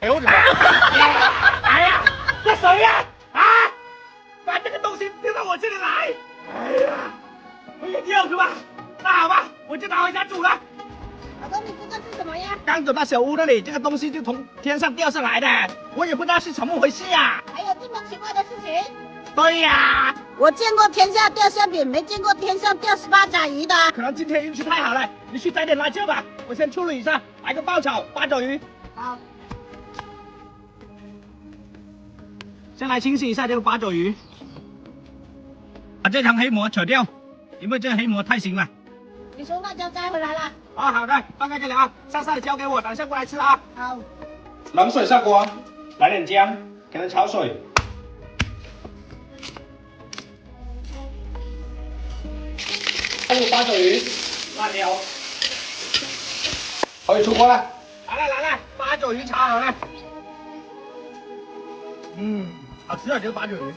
哎呦我的妈！哎呀，这谁呀？啊！把这个东西丢到我这里来！哎呀，我也丢是吧？那好吧，我就拿回家煮了。老公，你这个是什么呀？刚走到小屋那里，这个东西就从天上掉下来的，我也不知道是怎么回事呀。还有这么奇怪的事情？对呀，我见过天下掉馅饼，没见过天上掉18爪鱼的。可能今天运气太好了，你去摘点辣椒吧，我先处理一下，来个爆炒八爪鱼。好。先来清洗一下这个八爪鱼，把这层黑膜扯掉，因为这个黑膜太腥了。你从辣椒摘回来了？啊，好的，放开这里啊，剩下的交给我，等下过来吃啊。好。冷水上锅，来点姜，给它炒水。放入八爪鱼、辣椒，可以出锅了。来了，八爪鱼炒好了。好吃啊，这个八爪鱼。